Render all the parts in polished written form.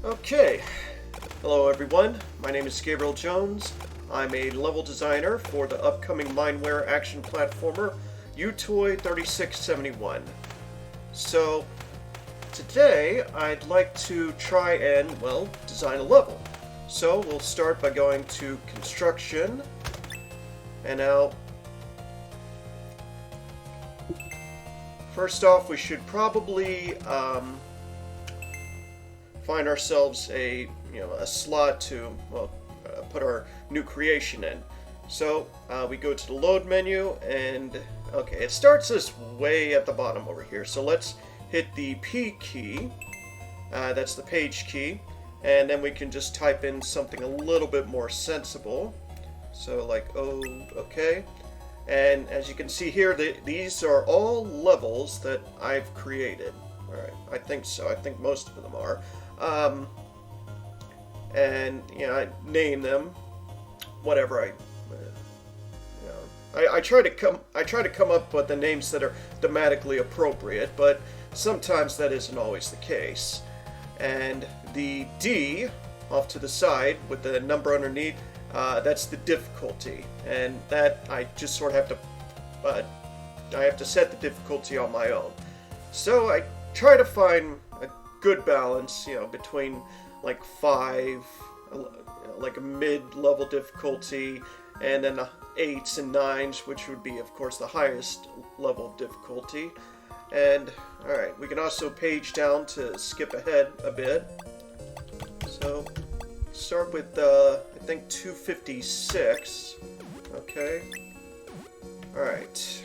Okay, hello everyone, my name is Gabriel Jones. I'm a level designer for the upcoming Mindware action platformer Uootoy 3671. So, today I'd like to try and, well, design a level. So we'll start by going to construction, and now first off we should probably find ourselves a slot to put our new creation in. So we go to the load menu, and okay, it starts us way at the bottom over here. So let's hit the P key, that's the page key, and then we can just type in something a little bit more sensible. So like okay. And as you can see here, these are all levels that I've created. Alright, I think so. I think most of them are. And I name them whatever I try to come up with the names that are thematically appropriate, but sometimes that isn't always the case. And the D off to the side with the number underneath, that's the difficulty, and that I just sort of have to set the difficulty on my own. So I try to find a good balance, between like 5, like a mid-level difficulty, and then 8s and 9s, which would be, of course, the highest level of difficulty. And alright, we can also page down to skip ahead a bit. So start with I think 256. Okay. Alright.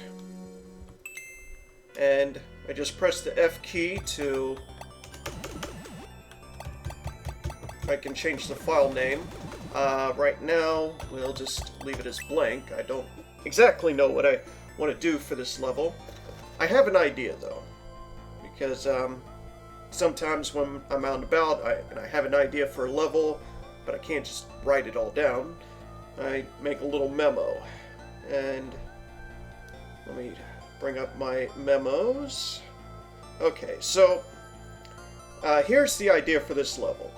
And I just press the F key to... I can change the file name. Right now, we'll just leave it as blank. I don't exactly know what I want to do for this level. I have an idea, though, because sometimes when I'm out and about, I have an idea for a level, but I can't just write it all down. I make a little memo, and let me bring up my memos. Okay, so here's the idea for this level.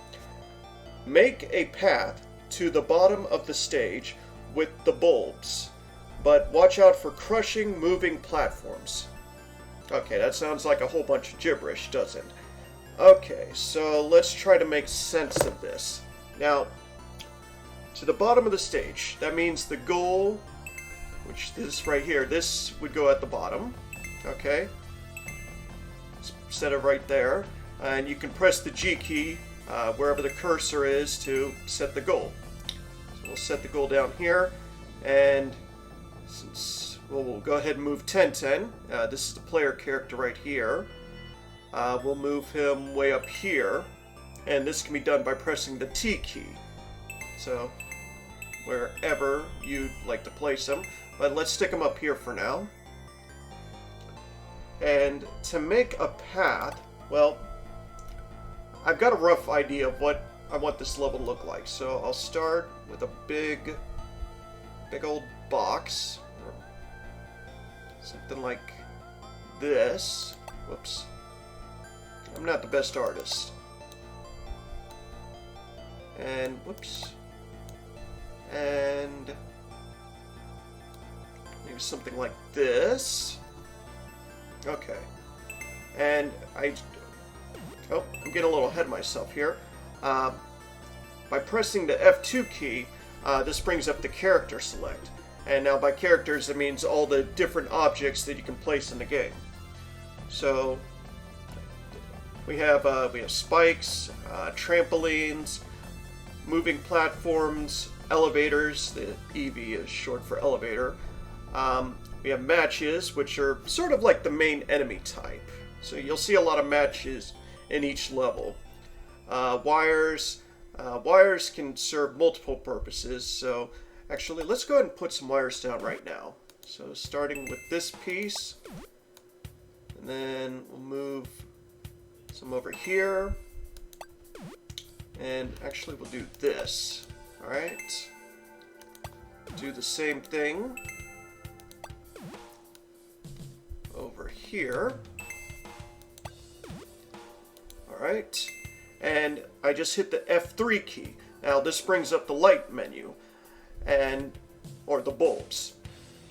Make a path to the bottom of the stage with the bulbs, but watch out for crushing moving platforms. Okay, that sounds like a whole bunch of gibberish, doesn't it? Okay, so let's try to make sense of this. Now, to the bottom of the stage, that means the goal, which this right here, this would go at the bottom. Okay, set it right there, and you can press the G key wherever the cursor is to set the goal. So we'll set the goal down here, and since we'll go ahead and move 1010. This is the player character right here. We'll move him way up here, and this can be done by pressing the T key. So wherever you'd like to place him, but let's stick him up here for now. And to make a path, well, I've got a rough idea of what I want this level to look like. So I'll start with a big old box, or something like this. Whoops. I'm not the best artist. And whoops. And maybe something like this. Okay. And I'm getting a little ahead of myself here. By pressing the F2 key, this brings up the character select. And now by characters, it means all the different objects that you can place in the game. So we have spikes, trampolines, moving platforms, elevators. The EV is short for elevator. We have matches, which are sort of like the main enemy type. So you'll see a lot of matches in each level. Wires. Wires can serve multiple purposes. So actually, let's go ahead and put some wires down right now. So starting with this piece, and then we'll move some over here, and actually we'll do this. Alright, do the same thing over here. Alright, and I just hit the F3 key. Now this brings up the light menu, or the bulbs.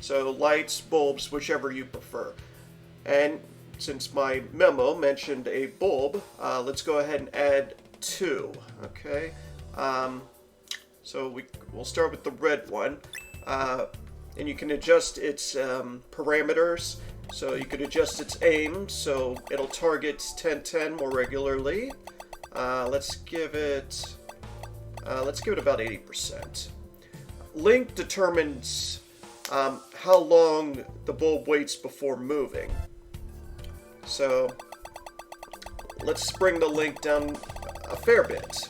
So lights, bulbs, whichever you prefer. And since my memo mentioned a bulb, let's go ahead and add 2. Okay. So we'll start with the red one, and you can adjust its parameters. So you could adjust its aim, so it'll target 1010 more regularly. Let's give it about 80%. Link determines how long the bulb waits before moving. So let's bring the link down a fair bit.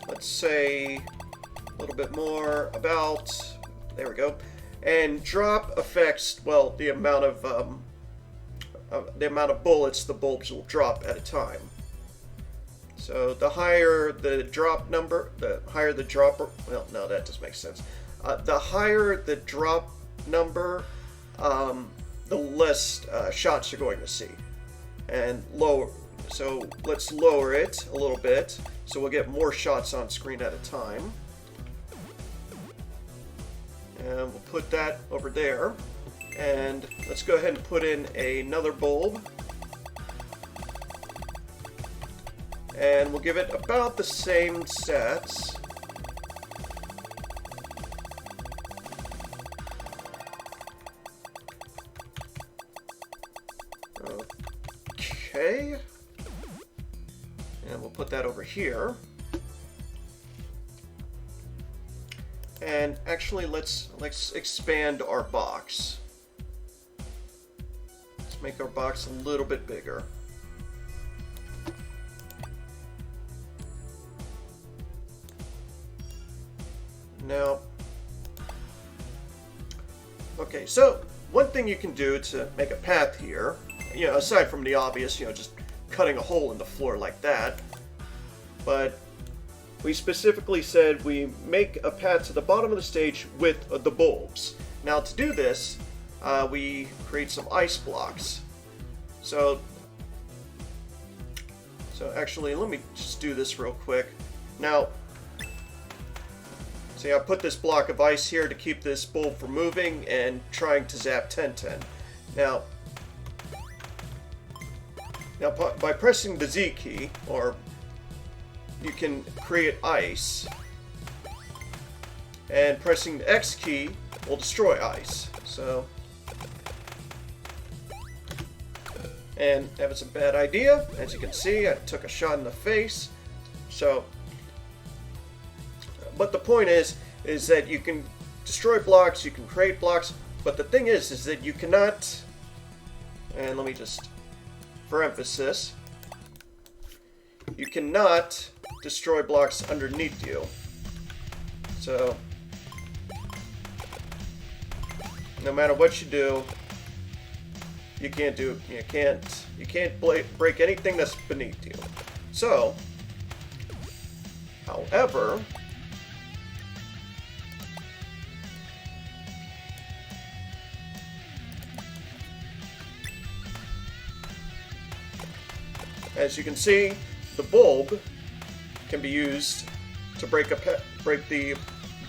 Let's say a little bit more, there we go. And drop affects, well, the amount of bullets the bulbs will drop at a time. So the higher the drop number, the higher the drop, well, no, that doesn't make sense. The higher the drop number, the less shots you're going to see. And lower, so let's lower it a little bit, so we'll get more shots on screen at a time. And we'll put that over there. And let's go ahead and put in another bulb. And we'll give it about the same sets. Okay. And we'll put that over here. And actually, let's expand our box. Let's make our box a little bit bigger. Now, okay, so one thing you can do to make a path here, you know, aside from the obvious, you know, just cutting a hole in the floor like that, but we specifically said we make a path to the bottom of the stage with the bulbs. Now to do this, we create some ice blocks. So actually, let me just do this real quick. Now, see, I put this block of ice here to keep this bulb from moving and trying to zap 1010. Now by pressing the Z key, or you can create ice, and pressing the X key will destroy ice. So, and that was a bad idea. As you can see, I took a shot in the face. So, but the point is that you can destroy blocks, you can create blocks, but the thing is that you cannot, and let me just, for emphasis, you cannot destroy blocks underneath you. So no matter what you do, you can't break anything that's beneath you. So, however, as you can see, the bulb can be used to break the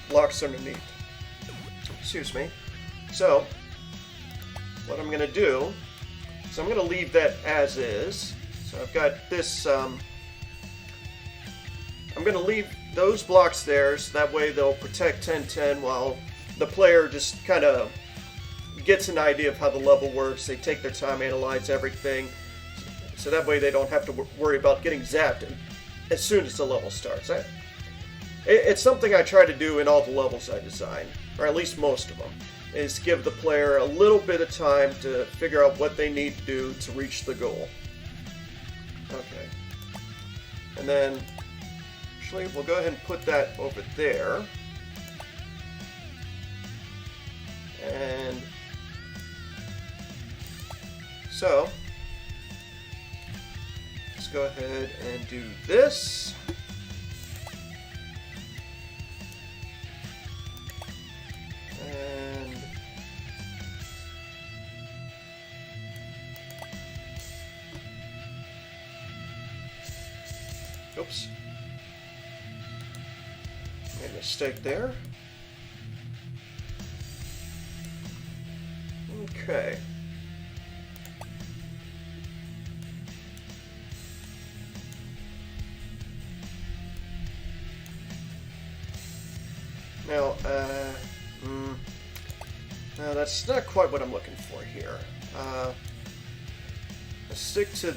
blocks underneath. Excuse me. So, what I'm going to do is I'm going to leave that as is. So I've got this, I'm going to leave those blocks there, so that way they'll protect 1010 while the player just kind of gets an idea of how the level works. They take their time, analyze everything, so that way they don't have to worry about getting zapped as soon as the level starts. It's something I try to do in all the levels I design, or at least most of them, is give the player a little bit of time to figure out what they need to do to reach the goal. Okay. And then, actually, we'll go ahead and put that over there. And so, let's go ahead and do this. And Oops. Made a mistake there. Okay. Now, no, that's not quite what I'm looking for here. Let's stick to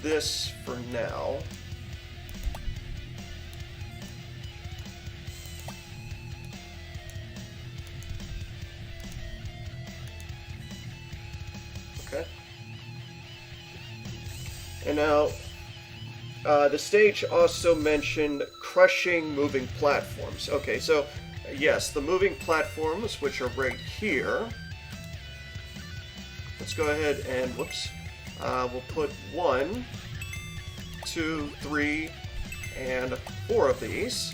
this for now. Okay. And now, the stage also mentioned crushing moving platforms. Okay, so yes, the moving platforms, which are right here. Let's go ahead and, whoops, we'll put 1, 2, 3, and 4 of these.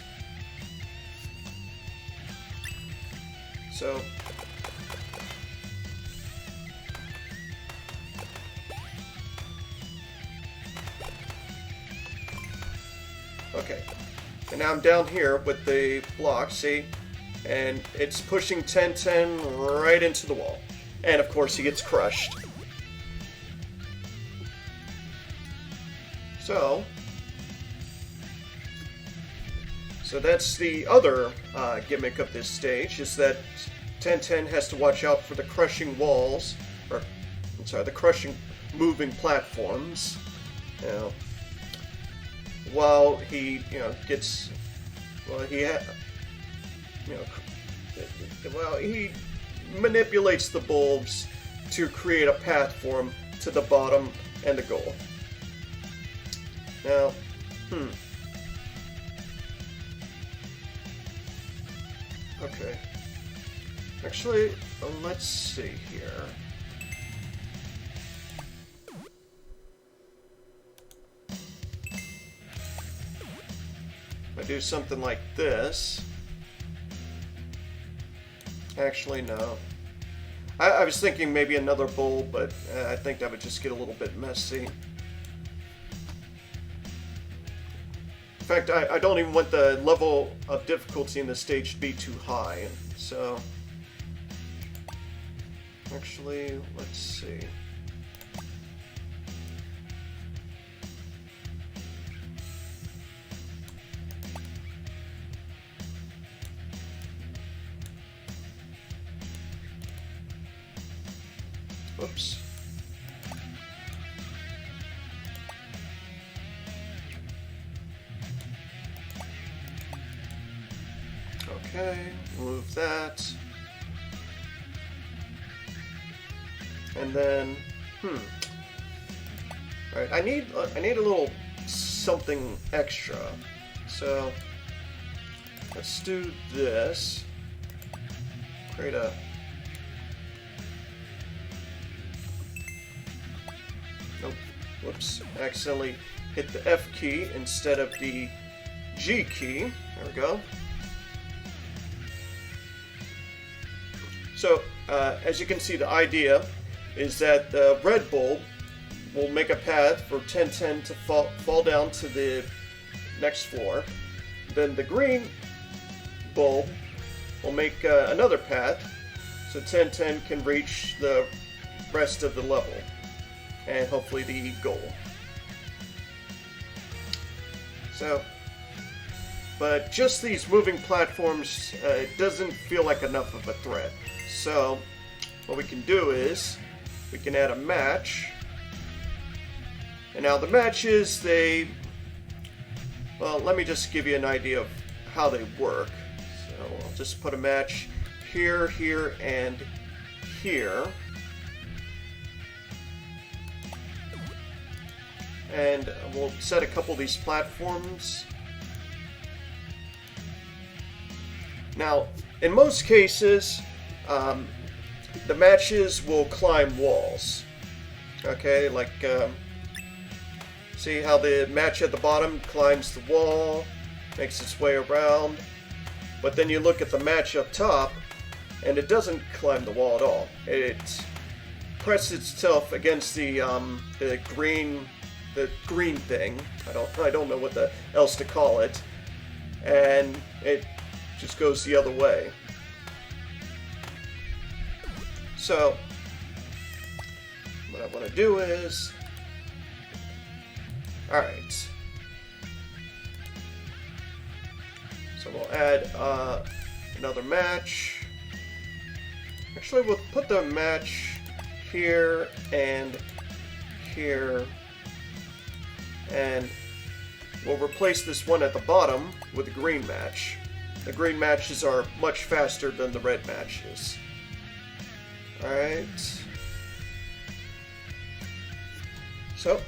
So, okay, and now I'm down here with the block, see? And it's pushing 10-10 right into the wall. And of course he gets crushed. So that's the other gimmick of this stage, is that 10-10 has to watch out for the crushing walls, or, I'm sorry, the crushing moving platforms. You know, while he, gets, well, he manipulates the bulbs to create a path for him to the bottom and the goal. Now, okay. Actually, let's see here. I do something like this. Actually, no. I was thinking maybe another bowl, but I think that would just get a little bit messy. In fact, I don't even want the level of difficulty in the stage to be too high. So, actually, let's see. Oops. Okay, move that. And then, Alright, I need a little something extra. So, let's do this. Create a... Nope. Whoops. Accidentally hit the F key instead of the G key. There we go. So, as you can see, the idea is that the red bulb will make a path for 10-10 to fall down to the next floor. Then the green bulb will make another path so 10-10 can reach the rest of the level and hopefully the goal. So, but just these moving platforms doesn't feel like enough of a threat. So, what we can do is we can add a match. And now the matches, well, let me just give you an idea of how they work. So I'll just put a match here, here, and here. And we'll set a couple of these platforms. Now, in most cases, the matches will climb walls. Okay, like, see how the match at the bottom climbs the wall, makes its way around, but then you look at the match up top, and it doesn't climb the wall at all. It presses itself against the green the green thing. I don't know what else to call it. And it just goes the other way. So what I want to do is, alright. So we'll add another match. Actually, we'll put the match here and here. And we'll replace this one at the bottom with a green match. The green matches are much faster than the red matches. Alright. So.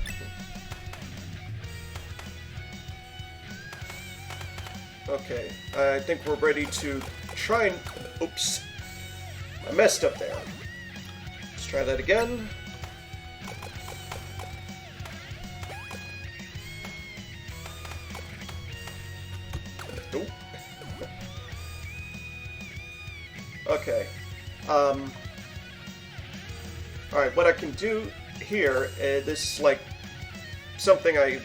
Okay, I think we're ready to try and... Oops. I messed up there. Let's try that again. Nope. Okay. Alright, what I can do here, this is like something I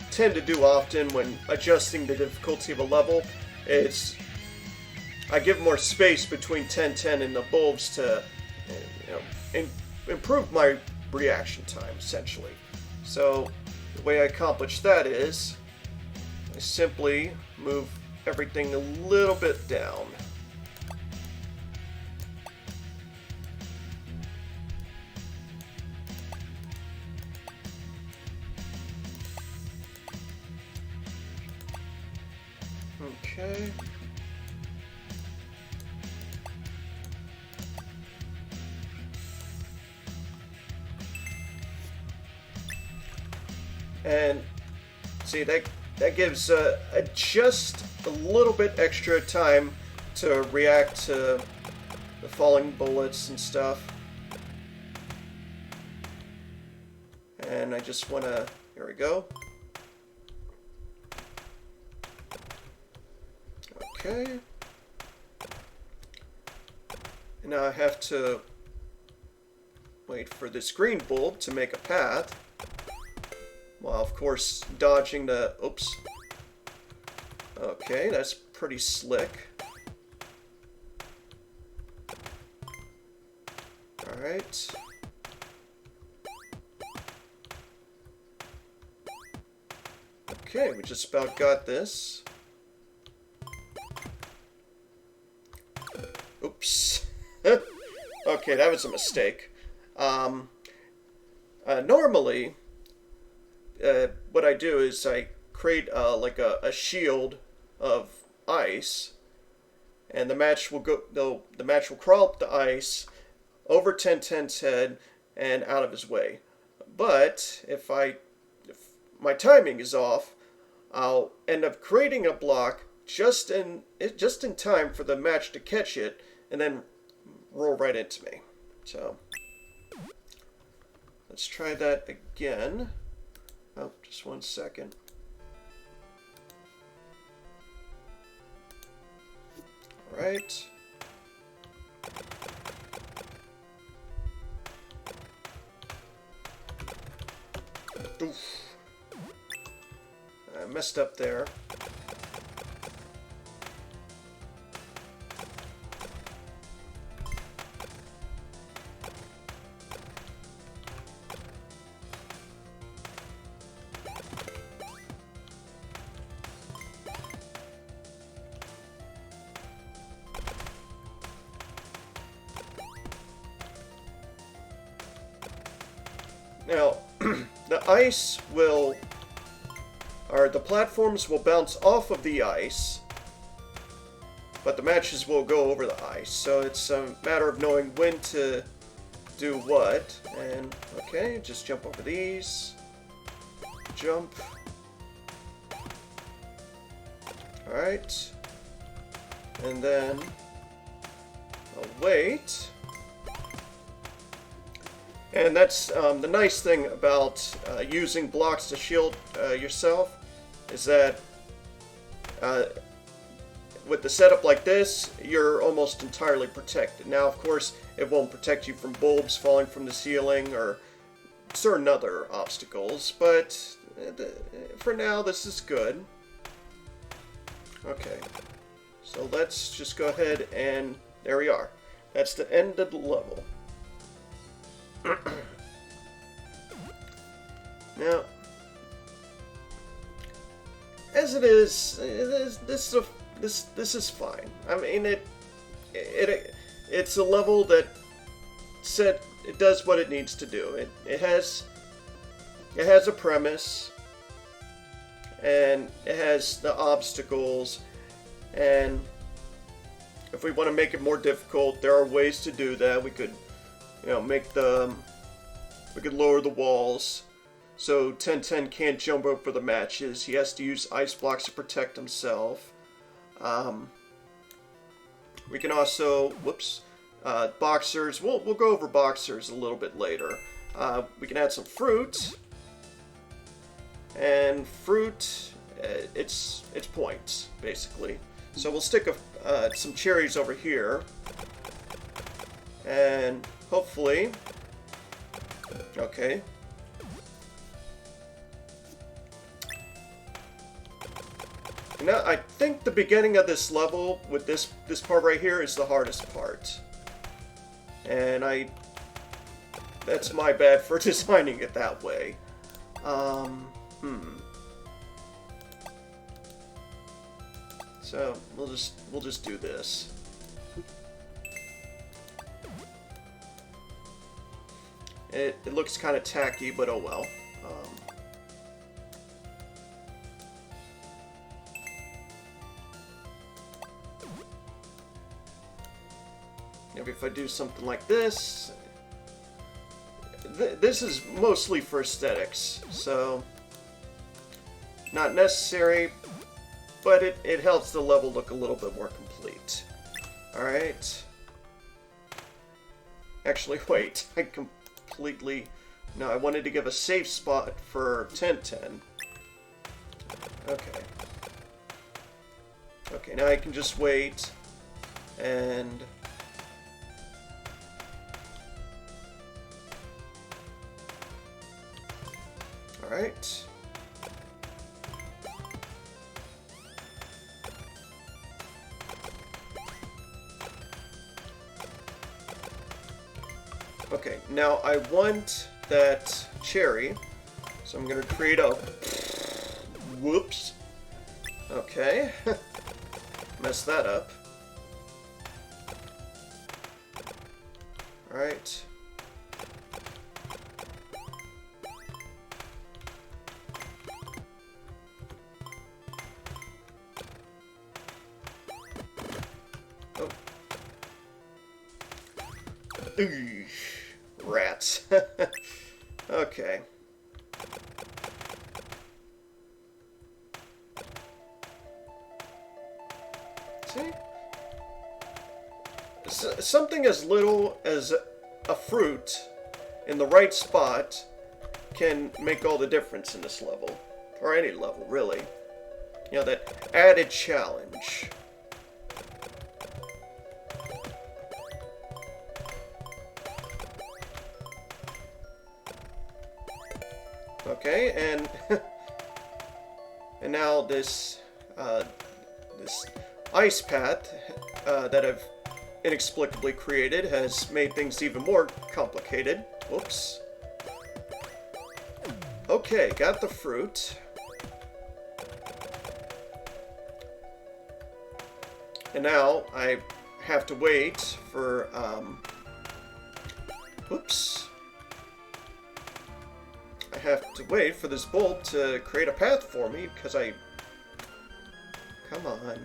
tend to do often when adjusting the difficulty of a level, is I give more space between 10-10 and the bulbs to improve my reaction time, essentially. So the way I accomplish that is I simply move everything a little bit down. Okay. And see, that gives just a little bit extra time to react to the falling bullets and stuff. And I just want to, here we go. Okay. And now I have to wait for this green bulb to make a path. While, of course, dodging the... Oops. Okay, that's pretty slick. Alright. Okay, we just about got this. Oops. Okay, that was a mistake. Normally, what I do is I create like a shield of ice, and the match will go. The match will crawl up the ice over 10-10's head and out of his way. But if my timing is off, I'll end up creating a block just in time for the match to catch it and then roll right into me. So let's try that again. Oh, just 1 second. All right. Oof. I messed up there. Now, the ice will, or the platforms will bounce off of the ice, but the matches will go over the ice. So it's a matter of knowing when to do what. And, okay, just jump over these. Jump. Alright. And then I'll wait. And that's the nice thing about using blocks to shield yourself, is that with the setup like this, you're almost entirely protected. Now, of course, it won't protect you from bulbs falling from the ceiling or certain other obstacles, but for now this is good. Okay, so let's just go ahead and there we are. That's the end of the level. Now, as it is, this is fine. I mean, it's a level that it does what it needs to do. It has a premise, and it has the obstacles, and if we want to make it more difficult, there are ways to do that. We could, we could lower the walls so 1010 can't jump over the matches. He has to use ice blocks to protect himself. We can also, boxers. We'll go over boxers a little bit later. We can add some fruit, and fruit, it's points basically. So we'll stick some cherries over here, and hopefully, okay. Now, I think the beginning of this level with this part right here is the hardest part. And that's my bad for designing it that way. So, we'll just do this. It looks kind of tacky, but oh well. Maybe if I do something like this, this is mostly for aesthetics, so not necessary, but it helps the level look a little bit more complete. Alright. Actually, wait, no, I wanted to give a safe spot for 1010. Okay. Okay, now I can just wait, and alright. Okay, now I want that cherry, so I'm gonna create a... Whoops. Okay. Messed that up. Alright. Oh. Ooh. Rats. Okay. See? Something as little as a fruit in the right spot can make all the difference in this level. Or any level, really. You know, that added challenge. Okay, and and now this this ice path that I've inexplicably created has made things even more complicated. Whoops. Okay, got the fruit. And now I have to wait for whoops. I have to wait for this bolt to create a path for me, because I... Come on.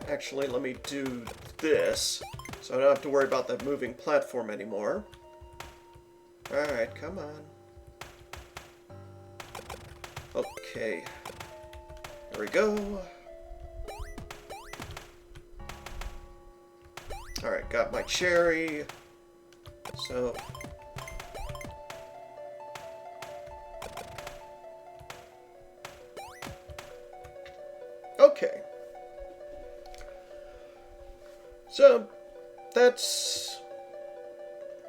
Actually, let me do this, so I don't have to worry about that moving platform anymore. Alright, come on. Okay. There we go. Alright, got my cherry. So... Okay. So, that's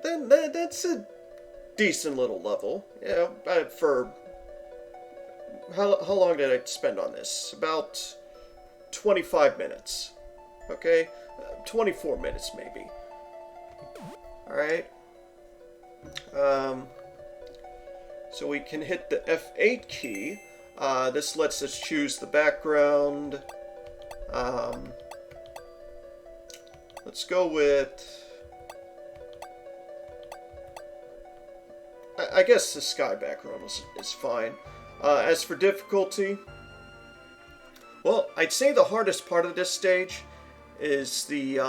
that's a decent little level. Yeah, for how long did I spend on this? About 25 minutes. Okay, 24 minutes maybe. All right. So we can hit the F8 key. This lets us choose the background. Let's go with... I guess the sky background is fine. As for difficulty, well, I'd say the hardest part of this stage is the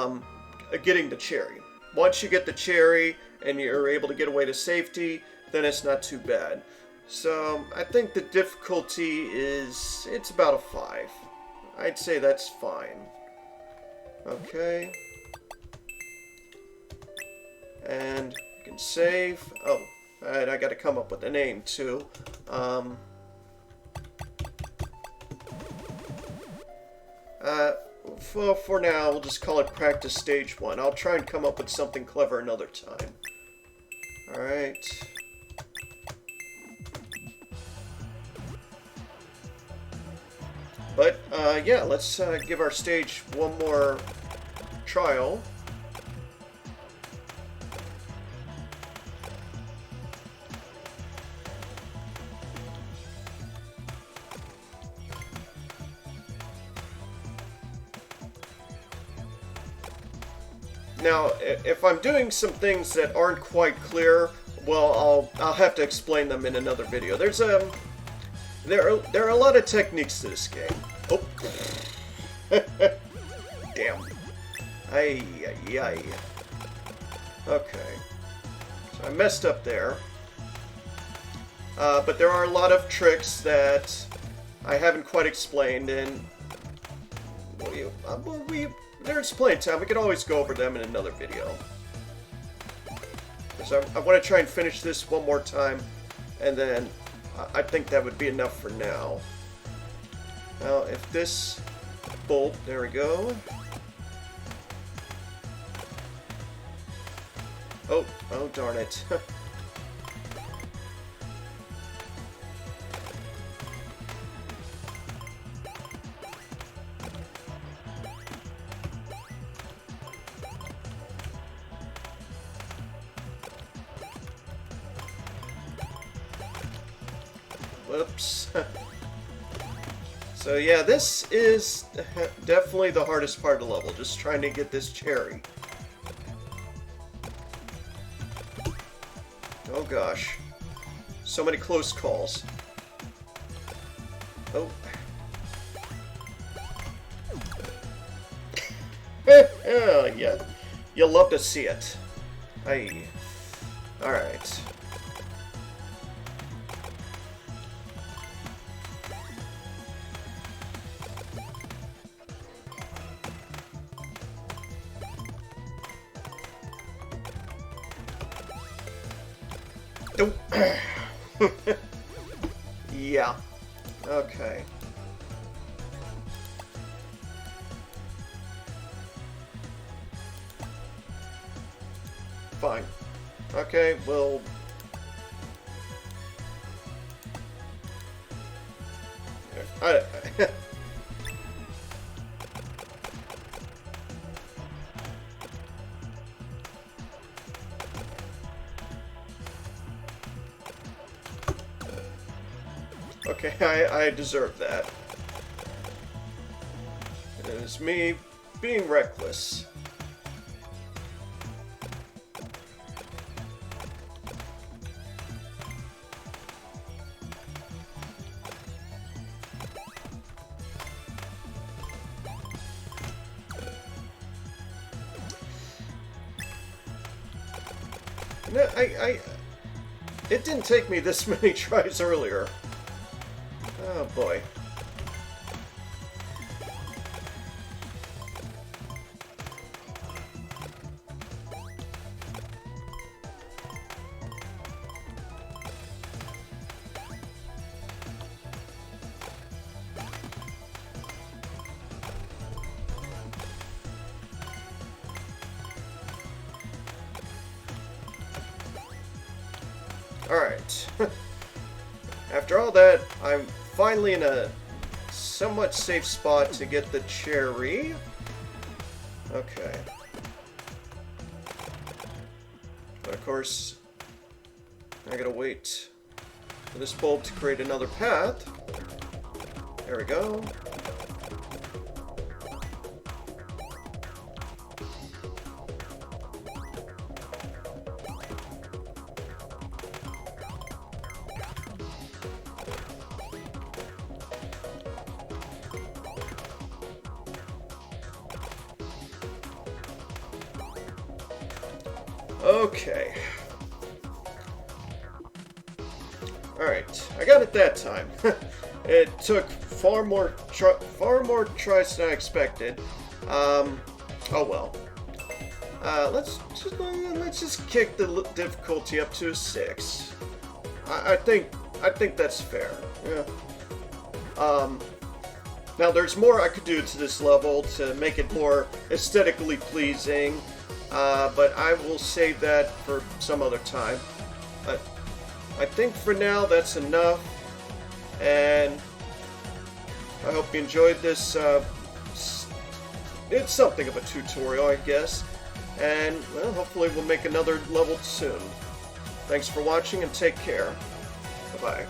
getting the cherry. Once you get the cherry and you're able to get away to safety, then it's not too bad. So I think the difficulty it's about a 5. I'd say that's fine. Okay. And you can save. Oh, alright, I gotta come up with a name too. For now, we'll just call it Practice Stage 1. I'll try and come up with something clever another time. Alright. But, yeah, let's give our stage one more trial. Now, if I'm doing some things that aren't quite clear, well, I'll have to explain them in another video. There are a lot of techniques to this game. Oh, damn! Ay. Okay, so I messed up there. But there are a lot of tricks that I haven't quite explained, and there's plenty of time. We can always go over them in another video. So I want to try and finish this one more time, and then I think that would be enough for now. Now, if this bolt, there we go. Oh darn it. Whoops. So yeah, this is definitely the hardest part of the level, just trying to get this cherry. Oh gosh. So many close calls. Oh. Oh yeah. You'll love to see it. Aye. Alright. Yeah. Okay. Fine. Okay, well... Okay, I deserve that. It was me being reckless. No, it didn't take me this many tries earlier. Oh boy. Alright. After all that, I'm finally in a somewhat safe spot to get the cherry. Okay. But of course, I gotta wait for this bulb to create another path. There we go. Okay. Alright, I got it that time. It took far more tries than I expected. Oh well. Let's just kick the difficulty up to a 6. I think that's fair. Yeah. Now there's more I could do to this level to make it more aesthetically pleasing. But I will save that for some other time. I think for now that's enough, and I hope you enjoyed this. It's something of a tutorial, I guess, and well, hopefully we'll make another level soon. Thanks for watching and take care. Bye-bye.